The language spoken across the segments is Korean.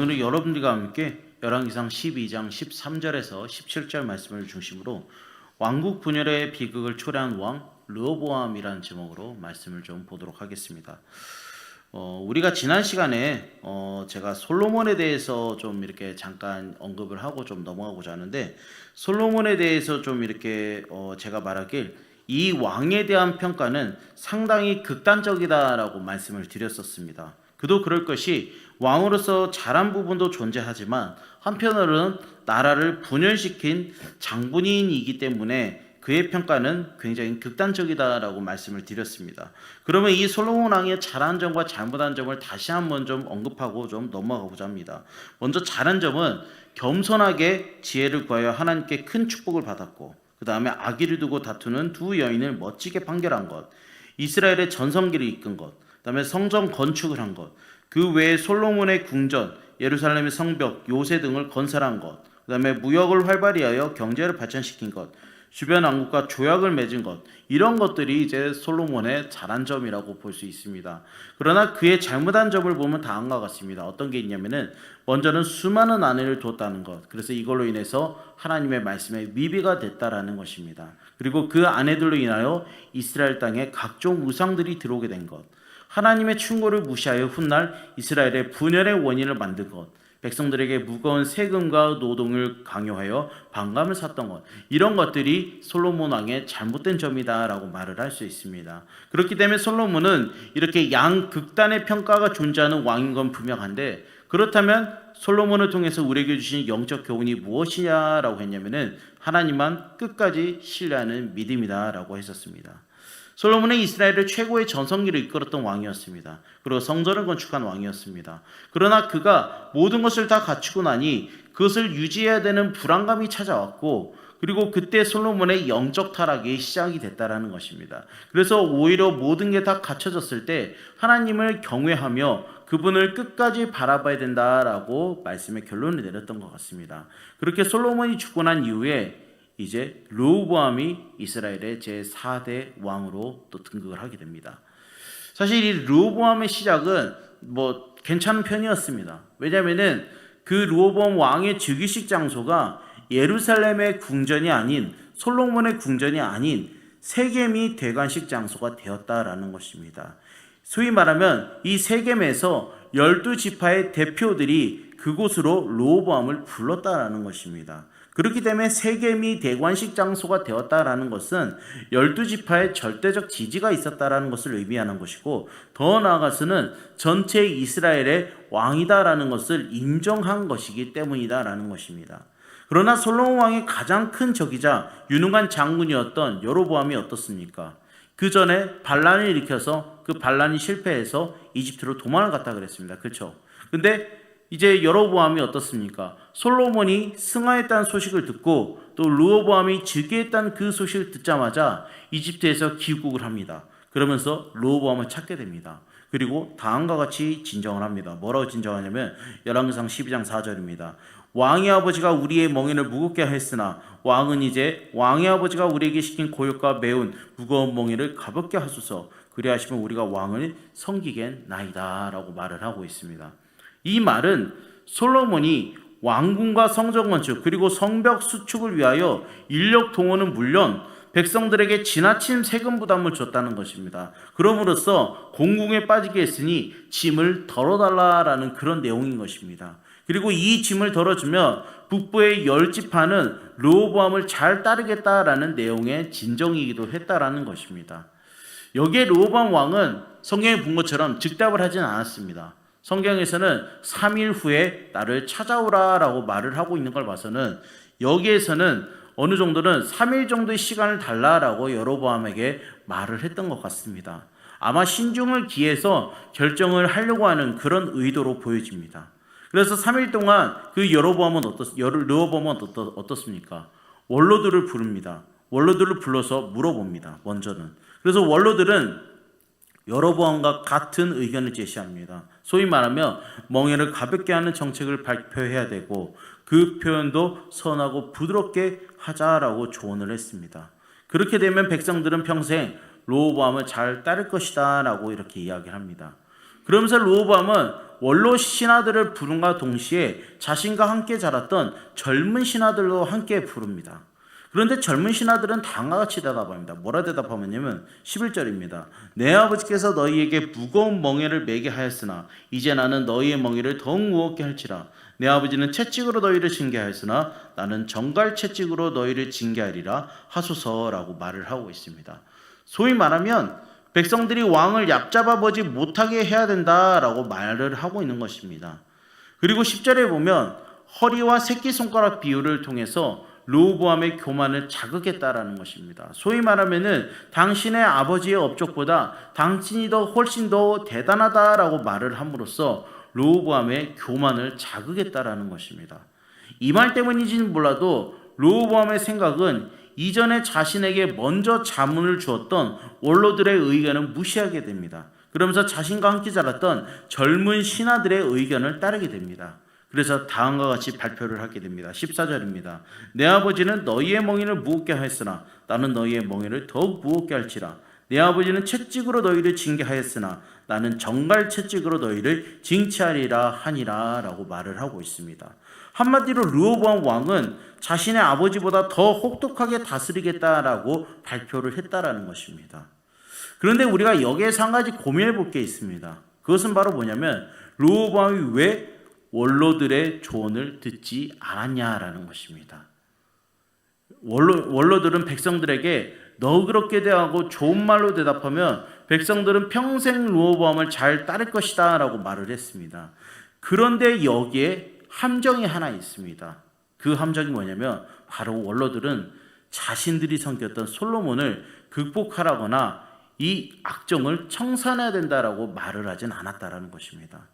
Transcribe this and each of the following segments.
오늘 여러분들과 함께 열왕기상 12장 13절에서 17절 말씀을 중심으로 왕국 분열의 비극을 초래한 왕 르호보암이라는 제목으로 말씀을 좀 보도록 하겠습니다. 우리가 지난 시간에 제가 솔로몬에 대해서 좀 이렇게 잠깐 언급을 하고 좀 넘어가고자 하는데, 솔로몬에 대해서 좀 이렇게 제가 말하길 이 왕에 대한 평가는 상당히 극단적이다라고 말씀을 드렸었습니다. 그도 그럴 것이 왕으로서 잘한 부분도 존재하지만 한편으로는 나라를 분열시킨 장군인이기 때문에 그의 평가는 굉장히 극단적이다라고 말씀을 드렸습니다. 그러면 이 솔로몬 왕의 잘한 점과 잘못한 점을 다시 한번 좀 언급하고 좀 넘어가고자 합니다. 먼저 잘한 점은 겸손하게 지혜를 구하여 하나님께 큰 축복을 받았고, 그 다음에 아기를 두고 다투는 두 여인을 멋지게 판결한 것, 이스라엘의 전성기를 이끈 것, 그 다음에 성전 건축을 한 것, 그 외에 솔로몬의 궁전, 예루살렘의 성벽, 요새 등을 건설한 것, 그 다음에 무역을 활발히 하여 경제를 발전시킨 것, 주변 왕국과 조약을 맺은 것, 이런 것들이 이제 솔로몬의 잘한 점이라고 볼 수 있습니다. 그러나 그의 잘못한 점을 보면 다음과 같습니다. 어떤 게 있냐면은 먼저는 수많은 아내를 뒀다는 것, 그래서 이걸로 인해서 하나님의 말씀에 위배가 됐다라는 것입니다. 그리고 그 아내들로 인하여 이스라엘 땅에 각종 우상들이 들어오게 된 것, 하나님의 충고를 무시하여 훗날 이스라엘의 분열의 원인을 만든 것, 백성들에게 무거운 세금과 노동을 강요하여 반감을 샀던 것, 이런 것들이 솔로몬 왕의 잘못된 점이다라고 말을 할 수 있습니다. 그렇기 때문에 솔로몬은 이렇게 양극단의 평가가 존재하는 왕인 건 분명한데, 그렇다면 솔로몬을 통해서 우리에게 주신 영적 교훈이 무엇이냐라고 했냐면은 하나님만 끝까지 신뢰하는 믿음이다라고 했었습니다. 솔로몬은 이스라엘을 최고의 전성기를 이끌었던 왕이었습니다. 그리고 성전을 건축한 왕이었습니다. 그러나 그가 모든 것을 다 갖추고 나니 그것을 유지해야 되는 불안감이 찾아왔고, 그리고 그때 솔로몬의 영적 타락이 시작이 됐다라는 것입니다. 그래서 오히려 모든 게 다 갖춰졌을 때 하나님을 경외하며 그분을 끝까지 바라봐야 된다라고 말씀의 결론을 내렸던 것 같습니다. 그렇게 솔로몬이 죽고 난 이후에 이제 르호보암이 이스라엘의 제4대 왕으로 또 등극을 하게 됩니다. 사실 이 르호보암의 시작은 괜찮은 편이었습니다. 왜냐하면은 그 르호보암 왕의 즉위식 장소가 예루살렘의 궁전이 아닌, 솔로몬의 궁전이 아닌 세겜이 대관식 장소가 되었다라는 것입니다. 소위 말하면 이 세겜에서 12지파의 대표들이 그곳으로 르호보암을 불렀다라는 것입니다. 그렇기 때문에 세겜이 대관식 장소가 되었다라는 것은 12지파의 절대적 지지가 있었다라는 것을 의미하는 것이고, 더 나아가서는 전체 이스라엘의 왕이다라는 것을 인정한 것이기 때문이다라는 것입니다. 그러나 솔로몬 왕의 가장 큰 적이자 유능한 장군이었던 여로보암이 어떻습니까? 그 전에 반란을 일으켜서 그 반란이 실패해서 이집트로 도망을 갔다 그랬습니다. 그렇죠? 근데 이제 여로보암이 어떻습니까? 솔로몬이 승하했다는 소식을 듣고 또 르호보암이 즉위했다는 그 소식을 듣자마자 이집트에서 귀국을 합니다. 그러면서 르호보암을 찾게 됩니다. 그리고 다음과 같이 진정을 합니다. 뭐라고 진정하냐면 열왕기상 12장 4절입니다. 왕의 아버지가 우리의 멍에를 무겁게 했으나 왕은 이제 왕의 아버지가 우리에게 시킨 고역과 매운 무거운 멍에를 가볍게 하소서. 그리하시면 우리가 왕을 섬기겠나이다 라고 말을 하고 있습니다. 이 말은 솔로몬이 왕궁과 성전 건축 그리고 성벽 수축을 위하여 인력 동원은 물론 백성들에게 지나친 세금 부담을 줬다는 것입니다. 그럼으로써 공궁에 빠지게 했으니 짐을 덜어달라라는 그런 내용인 것입니다. 그리고 이 짐을 덜어주면 북부의 10지파는 르호보암을 잘 따르겠다라는 내용의 진정이기도 했다라는 것입니다. 여기에 르호보암 왕은 성경에 본 것처럼 즉답을 하진 않았습니다. 성경에서는 3일 후에 나를 찾아오라라고 말을 하고 있는 걸 봐서는 여기에서는 어느 정도는 3일 정도의 시간을 달라라고 여로보암에게 말을 했던 것 같습니다. 아마 신중을 기해서 결정을 하려고 하는 그런 의도로 보여집니다. 그래서 3일 동안 그 르호보암은 어떻습니까? 원로들을 부릅니다. 원로들을 불러서 물어봅니다. 먼저는. 그래서 원로들은 여로보암과 같은 의견을 제시합니다. 소위 말하면 멍에를 가볍게 하는 정책을 발표해야 되고, 그 표현도 선하고 부드럽게 하자라고 조언을 했습니다. 그렇게 되면 백성들은 평생 르호보암을 잘 따를 것이다 라고 이렇게 이야기를 합니다. 그러면서 르호보암은 원로 신하들을 부름과 동시에 자신과 함께 자랐던 젊은 신하들도 함께 부릅니다. 그런데 젊은 신하들은 다음과 같이 대답합니다. 뭐라 대답하냐면 11절입니다. 내 아버지께서 너희에게 무거운 멍에를 매게 하였으나 이제 나는 너희의 멍에를 더욱 무겁게 할지라. 내 아버지는 채찍으로 너희를 징계하였으나 나는 정갈 채찍으로 너희를 징계하리라 하소서라고 말을 하고 있습니다. 소위 말하면 백성들이 왕을 얕잡아 보지 못하게 해야 된다라고 말을 하고 있는 것입니다. 그리고 10절에 보면 허리와 새끼손가락 비유를 통해서 르호보암의 교만을 자극했다라는 것입니다. 소위 말하면은 당신의 아버지의 업적보다 당신이 훨씬 더 대단하다라고 말을 함으로써 르호보암의 교만을 자극했다라는 것입니다. 이 말 때문인지는 몰라도 르호보암의 생각은 이전에 자신에게 먼저 자문을 주었던 원로들의 의견을 무시하게 됩니다. 그러면서 자신과 함께 자랐던 젊은 신하들의 의견을 따르게 됩니다. 그래서 다음과 같이 발표를 하게 됩니다. 14절입니다. 내 아버지는 너희의 멍에를 무겁게 하였으나 나는 너희의 멍에를 더욱 무겁게 할지라. 내 아버지는 채찍으로 너희를 징계하였으나 나는 정갈 채찍으로 너희를 징치하리라 하니라 라고 말을 하고 있습니다. 한마디로 르호보암 왕은 자신의 아버지보다 더 혹독하게 다스리겠다라고 발표를 했다라는 것입니다. 그런데 우리가 여기에서 한 가지 고민해 볼 게 있습니다. 그것은 바로 뭐냐면 르호보암이 왜 원로들의 조언을 듣지 않았냐라는 것입니다. 원로들은 백성들에게 너그럽게 대하고 좋은 말로 대답하면 백성들은 평생 르호보암을 잘 따를 것이다 라고 말을 했습니다. 그런데 여기에 함정이 하나 있습니다. 그 함정이 뭐냐면 바로 원로들은 자신들이 섬겼던 솔로몬을 극복하라거나 이 악정을 청산해야 된다라고 말을 하진 않았다라는 것입니다.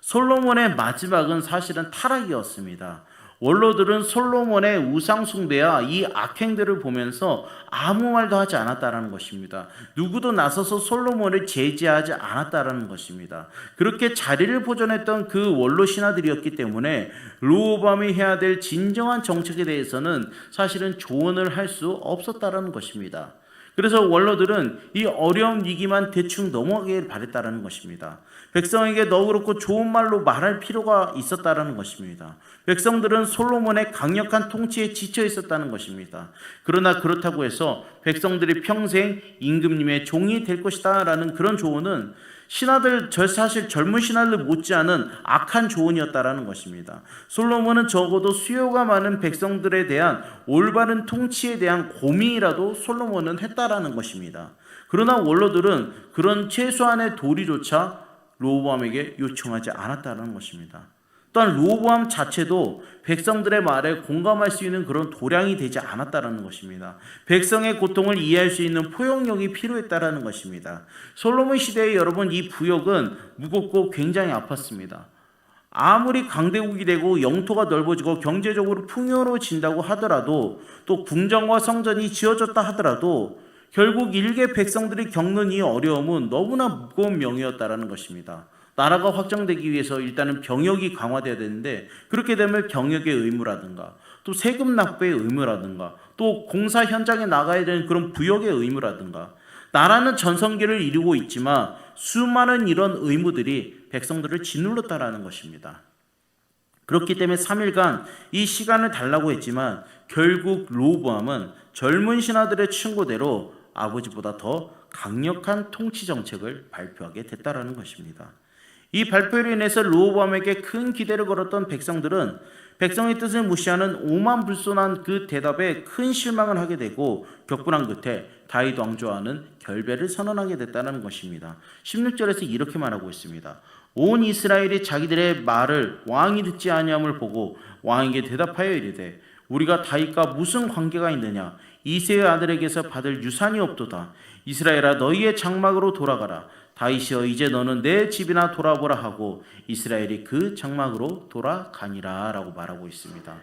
솔로몬의 마지막은 사실은 타락이었습니다. 원로들은 솔로몬의 우상 숭배와 이 악행들을 보면서 아무 말도 하지 않았다라는 것입니다. 누구도 나서서 솔로몬을 제지하지 않았다라는 것입니다. 그렇게 자리를 보존했던 그 원로 신하들이었기 때문에 르호보암이 해야 될 진정한 정책에 대해서는 사실은 조언을 할 수 없었다라는 것입니다. 그래서 원로들은 이 어려운 위기만 대충 넘어가길 바랬다라는 것입니다. 백성에게 너그럽고 좋은 말로 말할 필요가 있었다라는 것입니다. 백성들은 솔로몬의 강력한 통치에 지쳐 있었다는 것입니다. 그러나 그렇다고 해서 백성들이 평생 임금님의 종이 될 것이다 라는 그런 조언은 사실 젊은 신하들 못지않은 악한 조언이었다라는 것입니다. 솔로몬은 적어도 수요가 많은 백성들에 대한 올바른 통치에 대한 고민이라도 솔로몬은 했다라는 것입니다. 그러나 원로들은 그런 최소한의 도리조차 르호보암에게 요청하지 않았다는 것입니다. 또한 르호보암 자체도 백성들의 말에 공감할 수 있는 그런 도량이 되지 않았다는 것입니다. 백성의 고통을 이해할 수 있는 포용력이 필요했다는 것입니다. 솔로몬 시대에 여러분 이 부역은 무겁고 굉장히 아팠습니다. 아무리 강대국이 되고 영토가 넓어지고 경제적으로 풍요로워진다고 하더라도 또 궁정과 성전이 지어졌다 하더라도 결국 일개 백성들이 겪는 이 어려움은 너무나 무거운 명이었다라는 것입니다. 나라가 확장되기 위해서 일단은 병역이 강화돼야 되는데 그렇게 되면 병역의 의무라든가 또 세금 납부의 의무라든가 또 공사 현장에 나가야 되는 그런 부역의 의무라든가 나라는 전성기를 이루고 있지만 수많은 이런 의무들이 백성들을 짓눌렀다라는 것입니다. 그렇기 때문에 3일간 이 시간을 달라고 했지만 결국 르호보암은 젊은 신하들의 충고대로 아버지보다 더 강력한 통치 정책을 발표하게 됐다라는 것입니다. 이 발표로 인해서 르호보암에게 큰 기대를 걸었던 백성들은 백성의 뜻을 무시하는 오만불손한 그 대답에 큰 실망을 하게 되고 격분한 끝에 다윗 왕조와는 결별을 선언하게 됐다는 것입니다. 16절에서 이렇게 말하고 있습니다. 온 이스라엘이 자기들의 말을 왕이 듣지 아니함을 보고 왕에게 대답하여 이르되 우리가 다윗과 무슨 관계가 있느냐 이새의 아들에게서 받을 유산이 없도다. 이스라엘아 너희의 장막으로 돌아가라. 다윗이여 이제 너는 내 집이나 돌아보라 하고 이스라엘이 그 장막으로 돌아가니라 라고 말하고 있습니다.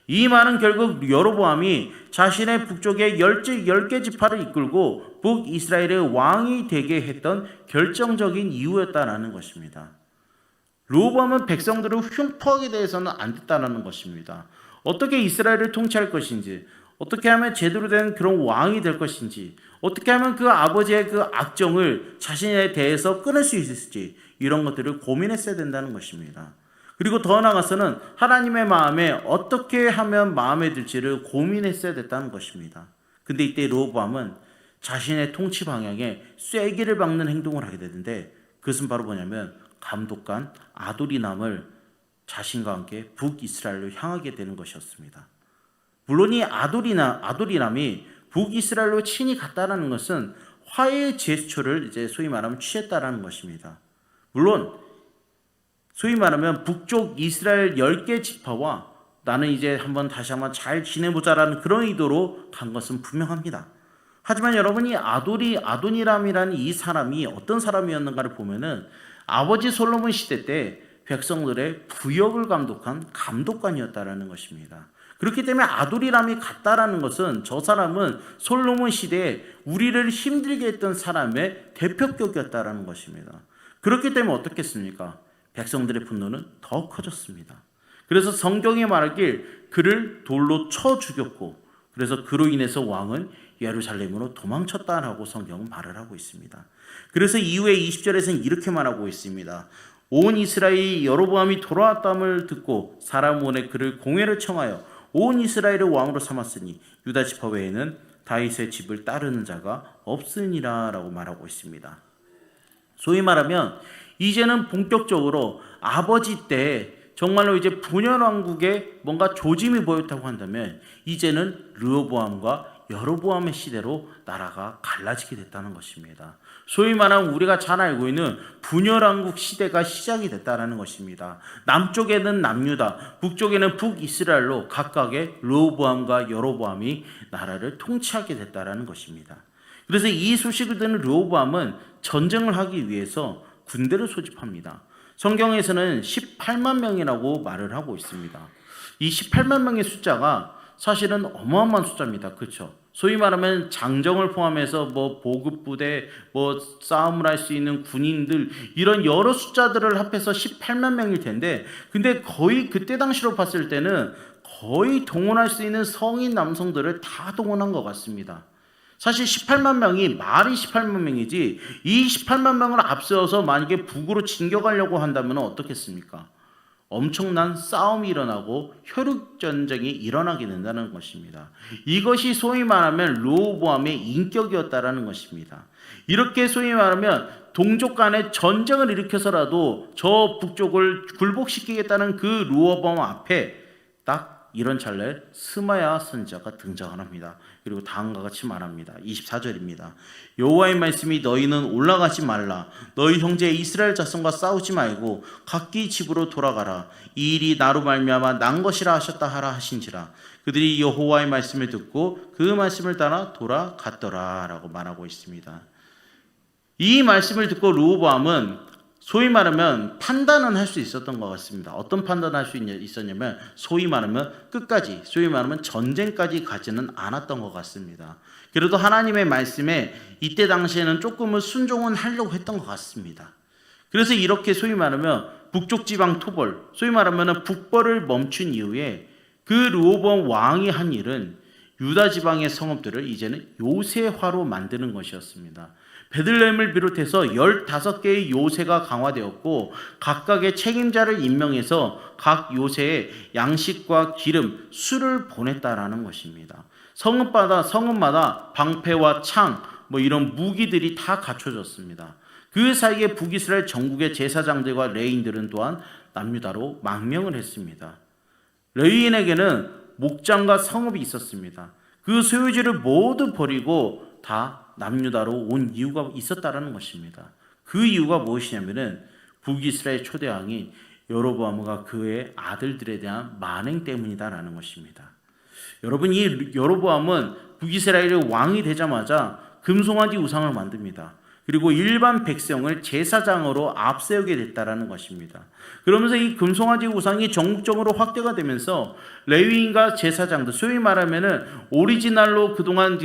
이 말은 결국 여로보암이 자신의 북쪽의 10개 지파를 이끌고 북이스라엘의 왕이 되게 했던 결정적인 이유였다라는 것입니다. 르호보암은 백성들을 흉포하게 대해서는 안 됐다라는 것입니다. 어떻게 이스라엘을 통치할 것인지 어떻게 하면 제대로 된 그런 왕이 될 것인지, 어떻게 하면 그 아버지의 그 악정을 자신에 대해서 끊을 수 있을지, 이런 것들을 고민했어야 된다는 것입니다. 그리고 더 나아가서는 하나님의 마음에 어떻게 하면 마음에 들지를 고민했어야 됐다는 것입니다. 근데 이때 르호보암은 자신의 통치 방향에 쐐기를 박는 행동을 하게 되는데, 그것은 바로 뭐냐면 감독관 아도리남을 자신과 함께 북이스라엘로 향하게 되는 것이었습니다. 물론 이 아도리남이 북이스라엘로 친히 갔다라는 것은 화해의 제스처를 이제 소위 말하면 취했다라는 것입니다. 물론 소위 말하면 북쪽 이스라엘 10개 지파와 나는 이제 다시 한번 잘 지내보자라는 그런 의도로 간 것은 분명합니다. 하지만 여러분이 아도니람이라는 이 사람이 어떤 사람이었는가를 보면은 아버지 솔로몬 시대 때 백성들의 부역을 감독한 감독관이었다라는 것입니다. 그렇기 때문에 아도리람이 갔다라는 것은 저 사람은 솔로몬 시대에 우리를 힘들게 했던 사람의 대표격이었다라는 것입니다. 그렇기 때문에 어떻겠습니까? 백성들의 분노는 더 커졌습니다. 그래서 성경에 말하길 그를 돌로 쳐 죽였고, 그래서 그로 인해서 왕은 예루살렘으로 도망쳤다라고 성경은 말을 하고 있습니다. 그래서 이후에 20절에서는 이렇게 말하고 있습니다. 온 이스라엘이 여로보암이 돌아왔담을 듣고 사람 원에 그를 공회를 청하여 온 이스라엘을 왕으로 삼았으니 유다 지파 외에는 다윗의 집을 따르는 자가 없으니라 라고 말하고 있습니다. 소위 말하면 이제는 본격적으로 아버지 때 정말로 이제 분열왕국에 뭔가 조짐이 보였다고 한다면 이제는 르호보암과 여로보암의 시대로 나라가 갈라지게 됐다는 것입니다. 소위 말하면 우리가 잘 알고 있는 분열왕국 시대가 시작이 됐다는 것입니다. 남쪽에는 남유다, 북쪽에는 북이스라엘로 각각의 르호보암과 여로보암이 나라를 통치하게 됐다는 것입니다. 그래서 이 소식을 듣는 르호보암은 전쟁을 하기 위해서 군대를 소집합니다. 성경에서는 18만 명이라고 말을 하고 있습니다. 이 18만 명의 숫자가 사실은 어마어마한 숫자입니다. 그렇죠? 소위 말하면 장정을 포함해서 보급부대, 싸움을 할 수 있는 군인들, 이런 여러 숫자들을 합해서 18만 명일 텐데, 근데 거의 그때 당시로 봤을 때는 거의 동원할 수 있는 성인 남성들을 다 동원한 것 같습니다. 사실 18만 명이 말이 18만 명이지, 이 18만 명을 앞세워서 만약에 북으로 진격하려고 한다면 어떻겠습니까? 엄청난 싸움이 일어나고 혈육전쟁이 일어나게 된다는 것입니다. 이것이 소위 말하면 르호보암의 인격이었다라는 것입니다. 이렇게 소위 말하면 동족 간의 전쟁을 일으켜서라도 저 북쪽을 굴복시키겠다는 그 르호보암 앞에 딱 이런 찰나에 스마야 선지자가 등장을 합니다. 그리고 다음과 같이 말합니다. 24절입니다. 여호와의 말씀이 너희는 올라가지 말라. 너희 형제 이스라엘 자손과 싸우지 말고 각기 집으로 돌아가라. 이 일이 나로 말미암아 난 것이라 하셨다 하라 하신지라. 그들이 여호와의 말씀을 듣고 그 말씀을 따라 돌아갔더라 라고 말하고 있습니다. 이 말씀을 듣고 르호보암은 소위 말하면 판단은 할 수 있었던 것 같습니다. 어떤 판단을 할 수 있었냐면 소위 말하면 끝까지, 소위 말하면 전쟁까지 가지는 않았던 것 같습니다. 그래도 하나님의 말씀에 이때 당시에는 조금은 순종은 하려고 했던 것 같습니다. 그래서 이렇게 소위 말하면 북쪽 지방 토벌, 소위 말하면 북벌을 멈춘 이후에 그 르호보암 왕이 한 일은 유다 지방의 성읍들을 이제는 요새화로 만드는 것이었습니다. 베들레헴을 비롯해서 15개의 요새가 강화되었고 각각의 책임자를 임명해서 각 요새에 양식과 기름, 술을 보냈다라는 것입니다. 성읍마다 방패와 창, 이런 무기들이 다 갖춰졌습니다. 그 사이에 북이스라엘 전국의 제사장들과 레위인들은 또한 남유다로 망명을 했습니다. 레위인에게는 목장과 성읍이 있었습니다. 그 소유지를 모두 버리고 다 남유다로 온 이유가 있었다라는 것입니다. 그 이유가 무엇이냐면은 북이스라엘 초대왕인 여로보암과 그의 아들들에 대한 만행 때문이다라는 것입니다. 여러분, 이 여로보암은 북이스라엘의 왕이 되자마자 금송아지 우상을 만듭니다. 그리고 일반 백성을 제사장으로 앞세우게 됐다라는 것입니다. 그러면서 이 금송아지 우상이 전국적으로 확대가 되면서 레위인과 제사장들, 소위 말하면은 오리지널로 그동안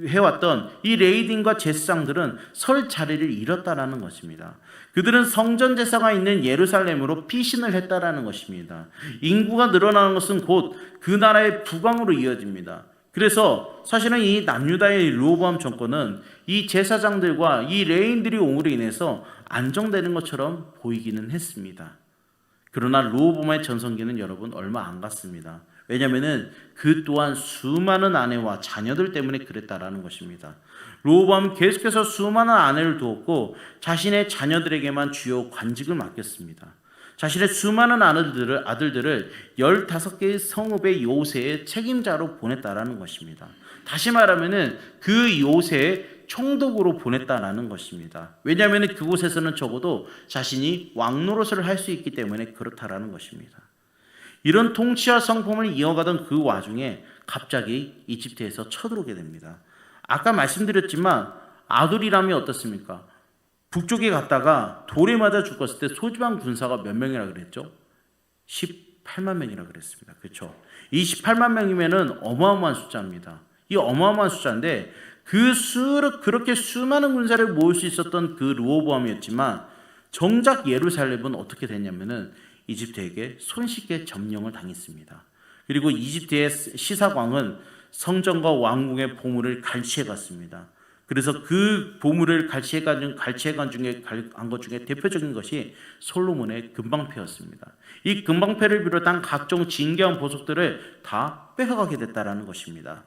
해왔던 이 레위인과 제사장들은 설 자리를 잃었다라는 것입니다. 그들은 성전 제사가 있는 예루살렘으로 피신을 했다라는 것입니다. 인구가 늘어나는 것은 곧 그 나라의 부강으로 이어집니다. 그래서 사실은 이 남유다의 르호보암 정권은 이 제사장들과 이 레인들이 옴으로 인해서 안정되는 것처럼 보이기는 했습니다. 그러나 르호보암의 전성기는 여러분 얼마 안 갔습니다. 왜냐하면 그 또한 수많은 아내와 자녀들 때문에 그랬다라는 것입니다. 르호보암은 계속해서 수많은 아내를 두었고 자신의 자녀들에게만 주요 관직을 맡겼습니다. 자신의 수많은 아들들을 15개의 성읍의 요새의 책임자로 보냈다라는 것입니다. 다시 말하면 그 요새의 총독으로 보냈다라는 것입니다. 왜냐하면 그곳에서는 적어도 자신이 왕 노릇을 할 수 있기 때문에 그렇다라는 것입니다. 이런 통치와 성품을 이어가던 그 와중에 갑자기 이집트에서 쳐들어오게 됩니다. 아까 말씀드렸지만 아둘이람이 어떻습니까? 북쪽에 갔다가 돌에 맞아 죽었을 때 소지방 군사가 몇 명이라 그랬죠? 18만 명이라 그랬습니다. 그렇죠? 이 18만 명이면은 어마어마한 숫자입니다. 이 어마어마한 숫자인데 그렇게 수많은 군사를 모을 수 있었던 그 르호보암이었지만 정작 예루살렘은 어떻게 됐냐면은 이집트에게 손쉽게 점령을 당했습니다. 그리고 이집트의 시사광은 성전과 왕궁의 보물을 갈취해 갔습니다. 그래서 그 보물을 갈취해 간 것 중에 대표적인 것이 솔로몬의 금방패였습니다. 이 금방패를 비롯한 각종 진귀한 보석들을 다 뺏어가게 됐다라는 것입니다.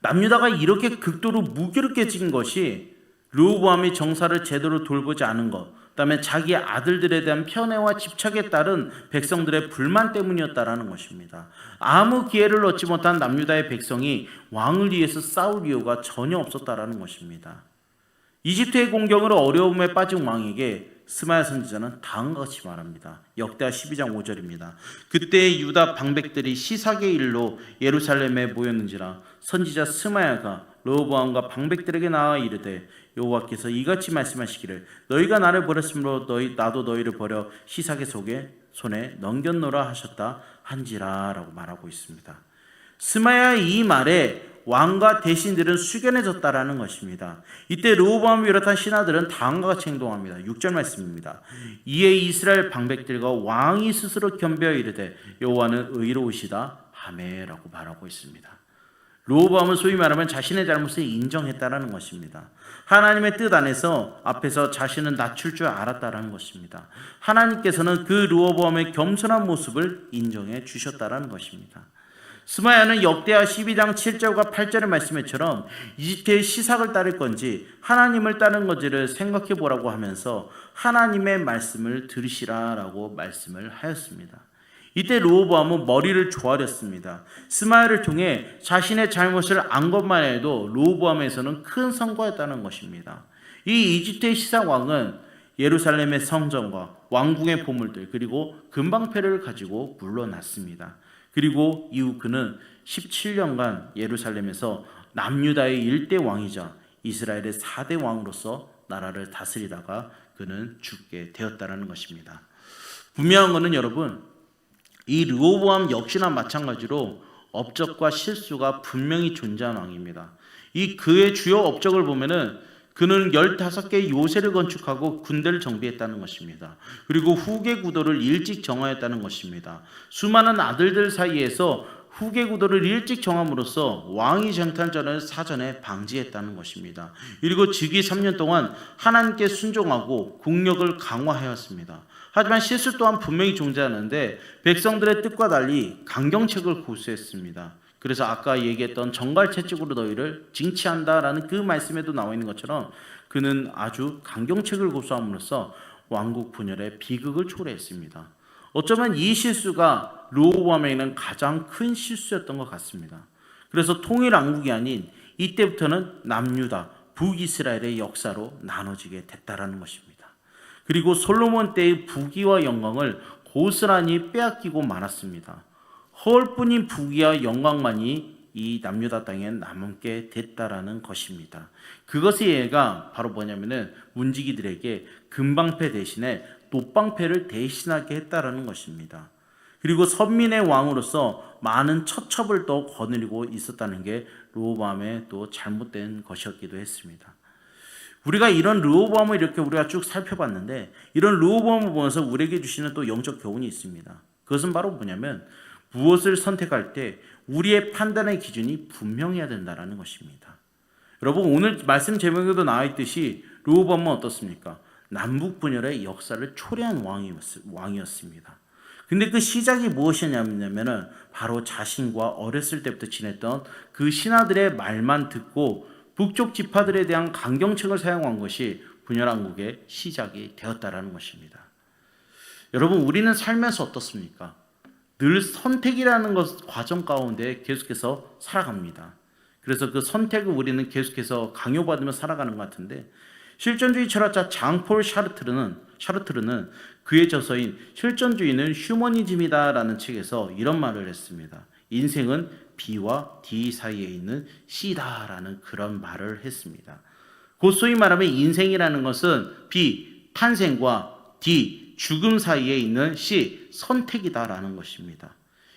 남유다가 이렇게 극도로 무기력해진 것이 르호보암이 정사를 제대로 돌보지 않은 것, 그다음에 자기 아들들에 대한 편애와 집착에 따른 백성들의 불만 때문이었다라는 것입니다. 아무 기회를 얻지 못한 남유다의 백성이 왕을 위해서 싸울 이유가 전혀 없었다라는 것입니다. 이집트의 공격으로 어려움에 빠진 왕에게 스마야 선지자는 다음과 같이 말합니다. 역대하 12장 5절입니다. 그때 유다 방백들이 시삭의 일로 예루살렘에 모였는지라 선지자 스마야가 르호보암과 방백들에게 나와 이르되 여호와께서 이같이 말씀하시기를 너희가 나를 버렸으므로 나도 너희를 버려 시삭의 손에 넘겼노라 하셨다 한지라 라고 말하고 있습니다. 스마야의 이 말에 왕과 대신들은 숙연해졌다라는 것입니다. 이때 르호보암을 비롯한 신하들은 다음과 같이 행동합니다. 6절 말씀입니다. 이에 이스라엘 방백들과 왕이 스스로 겸비하여 이르되 여호와는 의로우시다 하매라고 말하고 있습니다. 르호보암은 소위 말하면 자신의 잘못을 인정했다라는 것입니다. 하나님의 뜻 안에서 앞에서 자신은 낮출 줄 알았다라는 것입니다. 하나님께서는 그 르호보암의 겸손한 모습을 인정해 주셨다라는 것입니다. 스마야는 역대하 12장 7절과 8절의 말씀처럼 이집트의 시삭을 따를 건지 하나님을 따르는 건지를 생각해 보라고 하면서 하나님의 말씀을 들으시라라고 말씀을 하였습니다. 이때 르호보암은 머리를 조아렸습니다. 스마야를 통해 자신의 잘못을 안 것만 해도 르호보암에서는 큰 성과였다는 것입니다. 이 이집트의 시삭왕은 예루살렘의 성전과 왕궁의 보물들 그리고 금방패를 가지고 물러났습니다. 그리고 이후 그는 17년간 예루살렘에서 남유다의 1대 왕이자 이스라엘의 4대 왕으로서 나라를 다스리다가 그는 죽게 되었다는 것입니다. 분명한 것은 여러분 이 르호보암 역시나 마찬가지로 업적과 실수가 분명히 존재한 왕입니다. 이 그의 주요 업적을 보면은 그는 15개의 요새를 건축하고 군대를 정비했다는 것입니다. 그리고 후계 구도를 일찍 정하였다는 것입니다. 수많은 아들들 사이에서 후계 구도를 일찍 정함으로써 왕위 쟁탈전을 사전에 방지했다는 것입니다. 그리고 즉위 3년 동안 하나님께 순종하고 국력을 강화하였습니다. 하지만 실수 또한 분명히 존재하는데 백성들의 뜻과 달리 강경책을 고수했습니다. 그래서 아까 얘기했던 정갈채찍으로 너희를 징치한다라는 그 말씀에도 나와 있는 것처럼 그는 아주 강경책을 고수함으로써 왕국 분열의 비극을 초래했습니다. 어쩌면 이 실수가 르호보암에게는 가장 큰 실수였던 것 같습니다. 그래서 통일 왕국이 아닌 이때부터는 남유다, 북이스라엘의 역사로 나눠지게 됐다라는 것입니다. 그리고 솔로몬 때의 부귀와 영광을 고스란히 빼앗기고 말았습니다. 허울뿐인 부귀와 영광만이 이 남유다 땅에 남게 됐다라는 것입니다. 그것의 예가 바로 뭐냐면은 문지기들에게 금방패 대신에 놋방패를 대신하게 했다라는 것입니다. 그리고 선민의 왕으로서 많은 처첩을 또 거느리고 있었다는 게 르호보암의 또 잘못된 것이었기도 했습니다. 우리가 이런 르호보암을 이렇게 우리가 쭉 살펴봤는데 이런 르호보암을 보면서 우리에게 주시는 또 영적 교훈이 있습니다. 그것은 바로 뭐냐면 무엇을 선택할 때 우리의 판단의 기준이 분명해야 된다는 것입니다. 여러분, 오늘 말씀 제목에도 나와 있듯이 르호보암은 어떻습니까? 남북 분열의 역사를 초래한 왕이었습니다. 근데 그 시작이 무엇이냐면은 바로 자신과 어렸을 때부터 지냈던 그 신하들의 말만 듣고 북쪽 지파들에 대한 강경책을 사용한 것이 분열왕국의 시작이 되었다라는 것입니다. 여러분, 우리는 삶에서 어떻습니까? 늘 선택이라는 것 과정 가운데 계속해서 살아갑니다. 그래서 그 선택을 우리는 계속해서 강요받으며 살아가는 것 같은데, 실존주의 철학자 장폴 샤르트르는 그의 저서인 실존주의는 휴머니즘이다라는 책에서 이런 말을 했습니다. 인생은 B와 D 사이에 있는 C다라는 그런 말을 했습니다. 곧 소위 말하면 인생이라는 것은 B, 탄생과 D, 죽음 사이에 있는 C, 선택이다라는 것입니다.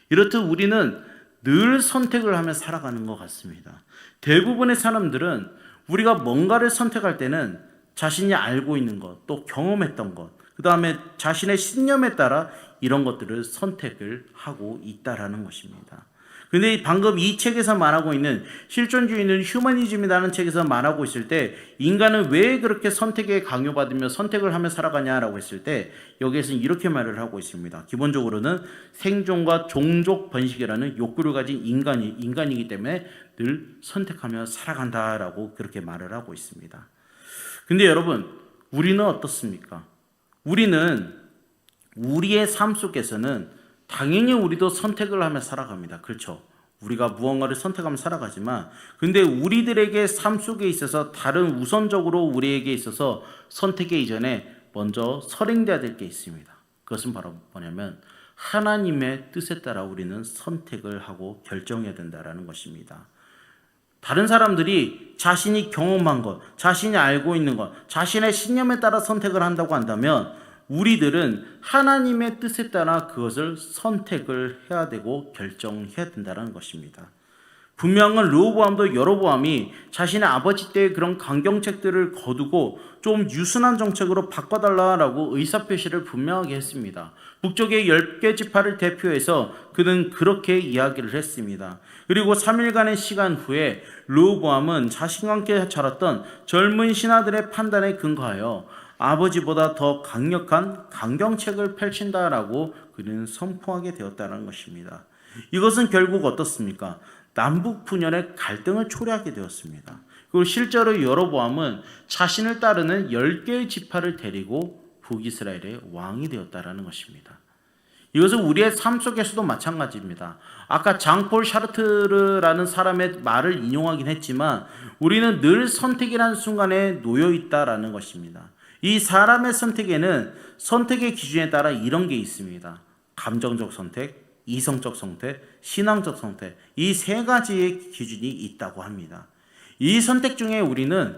이렇듯 우리는 늘 선택을 하며 살아가는 것 같습니다. 대부분의 사람들은 우리가 뭔가를 선택할 때는 자신이 알고 있는 것, 또 경험했던 것, 그 다음에 자신의 신념에 따라 이런 것들을 선택을 하고 있다라는 것입니다. 근데 방금 이 책에서 말하고 있는 실존주의는 휴머니즘이라는 책에서 말하고 있을 때 인간은 왜 그렇게 선택에 강요받으며 선택을 하며 살아가냐라고 했을 때 여기에서는 이렇게 말을 하고 있습니다. 기본적으로는 생존과 종족 번식이라는 욕구를 가진 인간이기 때문에 늘 선택하며 살아간다라고 그렇게 말을 하고 있습니다. 근데 여러분, 우리는 어떻습니까? 우리는 우리의 삶 속에서는 당연히 우리도 선택을 하며 살아갑니다. 그렇죠? 우리가 무언가를 선택하며 살아가지만, 근데 우리들에게 삶 속에 있어서 다른 우선적으로 우리에게 있어서 선택의 이전에 먼저 선행돼야 될 게 있습니다. 그것은 바로 뭐냐면 하나님의 뜻에 따라 우리는 선택을 하고 결정해야 된다는 것입니다. 다른 사람들이 자신이 경험한 것, 자신이 알고 있는 것, 자신의 신념에 따라 선택을 한다고 한다면 우리들은 하나님의 뜻에 따라 그것을 선택을 해야 되고 결정해야 된다는 것입니다. 분명한 르호보암도 여로보암이 자신의 아버지 때의 그런 강경책들을 거두고 좀 유순한 정책으로 바꿔달라고 의사표시를 분명하게 했습니다. 북쪽의 10개 지파를 대표해서 그는 그렇게 이야기를 했습니다. 그리고 3일간의 시간 후에 르호보암은 자신과 함께 자랐던 젊은 신하들의 판단에 근거하여 아버지보다 더 강력한 강경책을 펼친다라고 그는 선포하게 되었다는 것입니다. 이것은 결국 어떻습니까? 남북 분열의 갈등을 초래하게 되었습니다. 그리고 실제로 여로보암은 자신을 따르는 10개의 지파를 데리고 북이스라엘의 왕이 되었다는 것입니다. 이것은 우리의 삶 속에서도 마찬가지입니다. 아까 장폴 샤르트르라는 사람의 말을 인용하긴 했지만 우리는 늘 선택이라는 순간에 놓여 있다라는 것입니다. 이 사람의 선택에는 선택의 기준에 따라 이런 게 있습니다. 감정적 선택, 이성적 선택, 신앙적 선택, 이 세 가지의 기준이 있다고 합니다. 이 선택 중에 우리는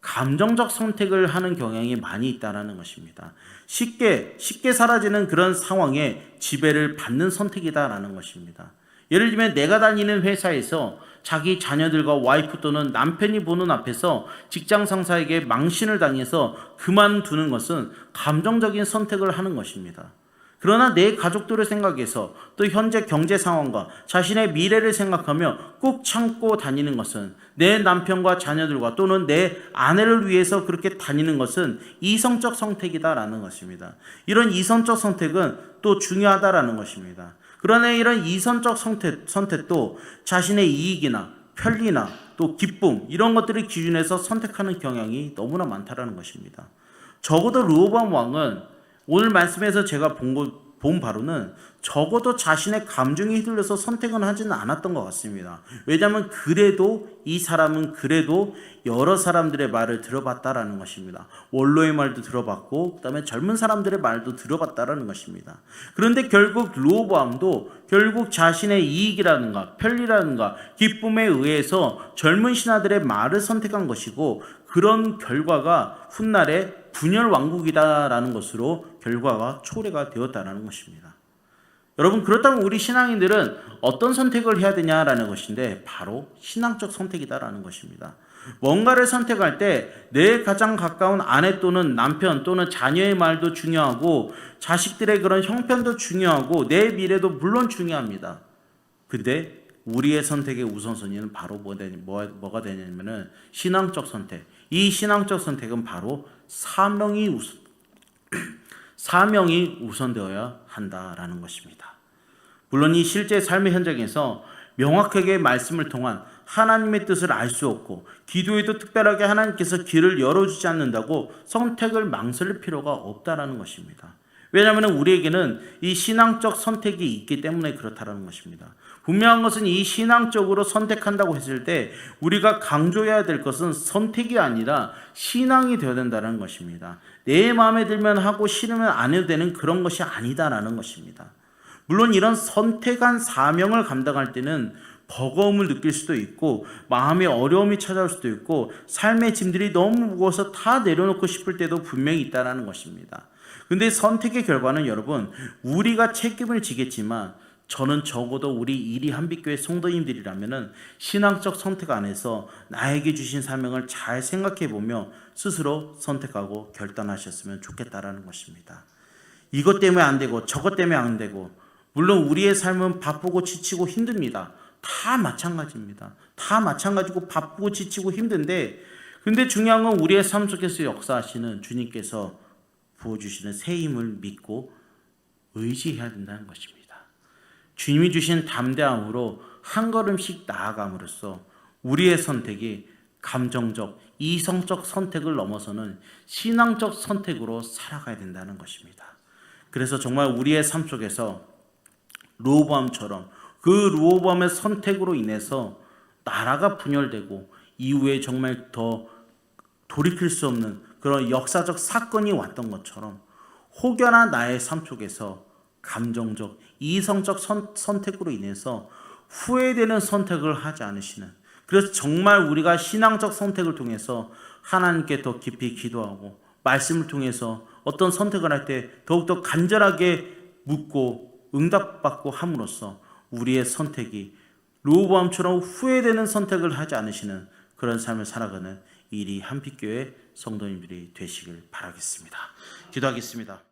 감정적 선택을 하는 경향이 많이 있다는 것입니다. 쉽게 사라지는 그런 상황에 지배를 받는 선택이다라는 것입니다. 예를 들면 내가 다니는 회사에서 자기 자녀들과 와이프 또는 남편이 보는 앞에서 직장 상사에게 망신을 당해서 그만두는 것은 감정적인 선택을 하는 것입니다. 그러나 내 가족들을 생각해서 또 현재 경제 상황과 자신의 미래를 생각하며 꾹 참고 다니는 것은, 내 남편과 자녀들과 또는 내 아내를 위해서 그렇게 다니는 것은 이성적 선택이다라는 것입니다. 이런 이성적 선택은 또 중요하다라는 것입니다. 그러나 이런 이성적 선택도 자신의 이익이나 편리나 또 기쁨, 이런 것들을 기준해서 선택하는 경향이 너무나 많다라는 것입니다. 적어도 르호보암 왕은 오늘 말씀에서 제가 본 바로는 적어도 자신의 감정에 휘둘려서 선택은 하지는 않았던 것 같습니다. 왜냐하면 그래도 이 사람은 그래도 여러 사람들의 말을 들어봤다라는 것입니다. 원로의 말도 들어봤고 그다음에 젊은 사람들의 말도 들어봤다라는 것입니다. 그런데 결국 르호보암도 결국 자신의 이익이라든가 편리라든가 기쁨에 의해서 젊은 신하들의 말을 선택한 것이고, 그런 결과가 훗날에 분열 왕국이다라는 것으로 결과가 초래가 되었다는 것입니다. 여러분, 그렇다면 우리 신앙인들은 어떤 선택을 해야 되냐라는 것인데 바로 신앙적 선택이다라는 것입니다. 뭔가를 선택할 때 내 가장 가까운 아내 또는 남편 또는 자녀의 말도 중요하고 자식들의 그런 형편도 중요하고 내 미래도 물론 중요합니다. 근데 우리의 선택의 우선순위는 바로 뭐가 되냐면은 신앙적 선택. 이 신앙적 선택은 바로 사명이 우선되어야 한다라는 것입니다. 물론 이 실제 삶의 현장에서 명확하게 말씀을 통한 하나님의 뜻을 알 수 없고 기도에도 특별하게 하나님께서 길을 열어주지 않는다고 선택을 망설일 필요가 없다라는 것입니다. 왜냐하면 우리에게는 이 신앙적 선택이 있기 때문에 그렇다라는 것입니다. 분명한 것은 이 신앙적으로 선택한다고 했을 때 우리가 강조해야 될 것은 선택이 아니라 신앙이 되어야 된다는 것입니다. 내 마음에 들면 하고 싫으면 안 해도 되는 그런 것이 아니다라는 것입니다. 물론 이런 선택한 사명을 감당할 때는 버거움을 느낄 수도 있고 마음의 어려움이 찾아올 수도 있고 삶의 짐들이 너무 무거워서 다 내려놓고 싶을 때도 분명히 있다는 것입니다. 근데 선택의 결과는 여러분 우리가 책임을 지겠지만 저는 적어도 우리 이리 한빛교회 성도님들이라면은 신앙적 선택 안에서 나에게 주신 사명을 잘 생각해 보며 스스로 선택하고 결단하셨으면 좋겠다라는 것입니다. 이것 때문에 안 되고 저것 때문에 안 되고 물론 우리의 삶은 바쁘고 지치고 힘듭니다. 다 마찬가지입니다. 다 마찬가지고 바쁘고 지치고 힘든데 근데 중요한 건 우리의 삶 속에서 역사하시는 주님께서 부어주시는 새 힘을 믿고 의지해야 된다는 것입니다. 주님이 주신 담대함으로 한 걸음씩 나아감으로써 우리의 선택이 감정적, 이성적 선택을 넘어서는 신앙적 선택으로 살아가야 된다는 것입니다. 그래서 정말 우리의 삶 속에서 르호보암처럼 그 르호보암의 선택으로 인해서 나라가 분열되고 이후에 정말 더 돌이킬 수 없는 그런 역사적 사건이 왔던 것처럼 혹여나 나의 삶 속에서 감정적, 이성적 선택으로 인해서 후회되는 선택을 하지 않으시는 그래서 정말 우리가 신앙적 선택을 통해서 하나님께 더 깊이 기도하고 말씀을 통해서 어떤 선택을 할 때 더욱더 간절하게 묻고 응답받고 함으로써 우리의 선택이 르호보암처럼 후회되는 선택을 하지 않으시는 그런 삶을 살아가는 이리 한빛교회 성도님들이 되시길 바라겠습니다. 기도하겠습니다.